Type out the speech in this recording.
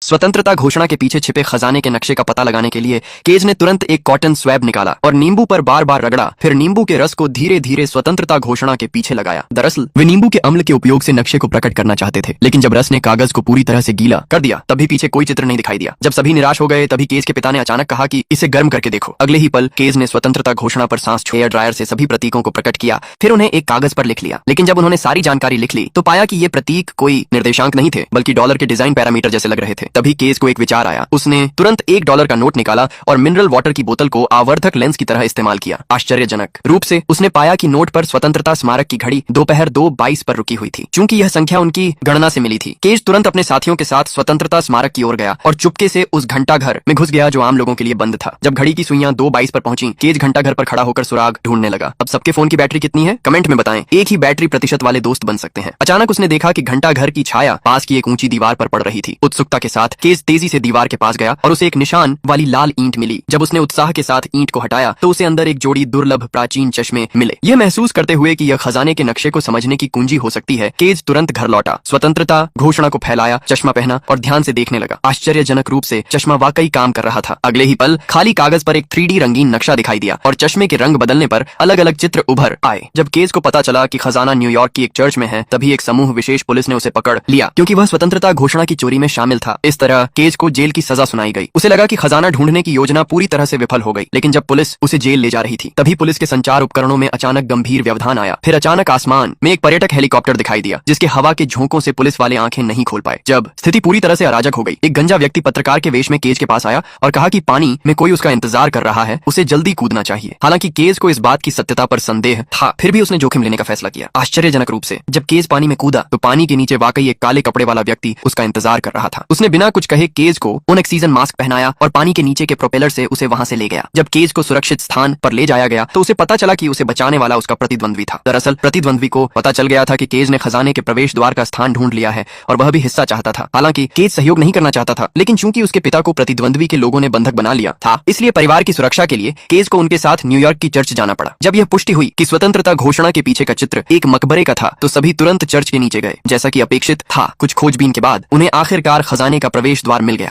स्वतंत्रता घोषणा के पीछे छिपे खजाने के नक्शे का पता लगाने के लिए केज ने तुरंत एक कॉटन स्वैब निकाला और नींबू पर बार बार रगड़ा। फिर नींबू के रस को धीरे धीरे स्वतंत्रता घोषणा के पीछे लगाया। दरअसल वे नींबू के अम्ल के उपयोग से नक्शे को प्रकट करना चाहते थे, लेकिन जब रस ने कागज को पूरी तरह से गीला कर दिया तभी पीछे कोई चित्र नहीं दिखाई दिया। जब सभी निराश हो गए तभी केज के पिता ने अचानक कहा कि इसे गर्म करके देखो। अगले ही पल केज ने स्वतंत्रता घोषणा पर सांस एयर ड्रायर से सभी प्रतीकों को प्रकट किया, फिर उन्हें एक कागज पर लिख लिया। लेकिन जब उन्होंने सारी जानकारी लिख ली तो पाया कि ये प्रतीक कोई निर्देशांक नहीं थे बल्कि डॉलर के डिजाइन पैरामीटर जैसे लग रहे थे। तभी केज को एक विचार आया। उसने तुरंत $1 का नोट निकाला और मिनरल वाटर की बोतल को आवर्धक लेंस की तरह इस्तेमाल किया। आश्चर्यजनक रूप से उसने पाया कि नोट पर स्वतंत्रता स्मारक की घड़ी दोपहर 2:22 पर रुकी हुई थी। चूंकि यह संख्या उनकी गणना से मिली थी, केज तुरंत अपने साथियों के साथ स्वतंत्रता स्मारक की ओर गया और चुपके से उस घंटाघर में घुस गया जो आम लोगों के लिए बंद था। जब घड़ी की सुइयां 2:22 पर पहुंची, केज घंटाघर पर खड़ा होकर सुराग ढूंढने लगा। अब सबके फोन की बैटरी कितनी है कमेंट में बताएं, एक ही बैटरी प्रतिशत वाले दोस्त बन सकते हैं। अचानक उसने देखा कि घंटाघर की छाया पास की एक ऊंची दीवार पर पड़ रही थी। उत्सुकता के साथ केज तेजी से दीवार के पास गया और उसे एक निशान वाली लाल ईंट मिली। जब उसने उत्साह के साथ ईंट को हटाया तो उसे अंदर एक जोड़ी दुर्लभ प्राचीन चश्मे मिले। यह महसूस करते हुए कि यह खजाने के नक्शे को समझने की कुंजी हो सकती है, केज तुरंत घर लौटा, स्वतंत्रता घोषणा को फैलाया, चश्मा पहना और ध्यान से देखने लगा। आश्चर्यजनक रूप से चश्मा वाकई काम कर रहा था। अगले ही पल खाली कागज पर एक 3D रंगीन नक्शा दिखाई दिया और चश्मे के रंग बदलने पर अलग अलग चित्र उभर आए। जब केज को पता चला कि खजाना न्यूयॉर्क की एक चर्च में है, तभी एक समूह विशेष पुलिस ने उसे पकड़ लिया क्योंकि वह स्वतंत्रता घोषणा की चोरी में शामिल था। इस तरह केज को जेल की सजा सुनाई गई। उसे लगा कि खजाना ढूंढने की योजना पूरी तरह से विफल हो गई। लेकिन जब पुलिस उसे जेल ले जा रही थी तभी पुलिस के संचार उपकरणों में अचानक गंभीर व्यवधान आया। फिर अचानक आसमान में एक पर्यटक हेलीकॉप्टर दिखाई दिया जिसके हवा के झोंकों से पुलिस वाले आंखें नहीं खोल पाए। जब स्थिति पूरी तरह से अराजक हो गई, एक गंजा व्यक्ति पत्रकार के वेश में केज के पास आया और कहा कि पानी में कोई उसका इंतजार कर रहा है, उसे जल्दी कूदना चाहिए। हालांकि केज को इस बात की सत्यता पर संदेह था, फिर भी उसने जोखिम लेने का फैसला किया। आश्चर्यजनक रूप से जब केज पानी में कूदा तो पानी के नीचे वाकई एक काले कपड़े वाला व्यक्ति उसका इंतजार कर रहा था। उसने बिना कुछ कहे केज को ऑक्सीजन मास्क पहनाया और पानी के नीचे के प्रोपेलर से उसे वहां से ले गया। जब केज को सुरक्षित स्थान पर ले जाया गया तो उसे पता चला कि उसे बचाने वाला उसका प्रतिद्वंद्वी था। दरअसल प्रतिद्वंद्वी को पता चल गया था कि केज ने खजाने के प्रवेश द्वार का स्थान ढूंढ लिया है और वह भी हिस्सा चाहता था। हालांकि केज सहयोग नहीं करना चाहता था, लेकिन चूंकि उसके पिता को प्रतिद्वंद्वी के लोगों ने बंधक बना लिया था, इसलिए परिवार की सुरक्षा के लिए केज को उनके साथ न्यूयॉर्क की चर्च जाना पड़ा। जब यह पुष्टि हुई कि स्वतंत्रता घोषणा के पीछे का चित्र एक मकबरे का था तो सभी तुरंत चर्च के नीचे गए। जैसा कि अपेक्षित था, कुछ खोजबीन के बाद उन्हें आखिरकार खजाने का प्रवेश द्वार मिल गया।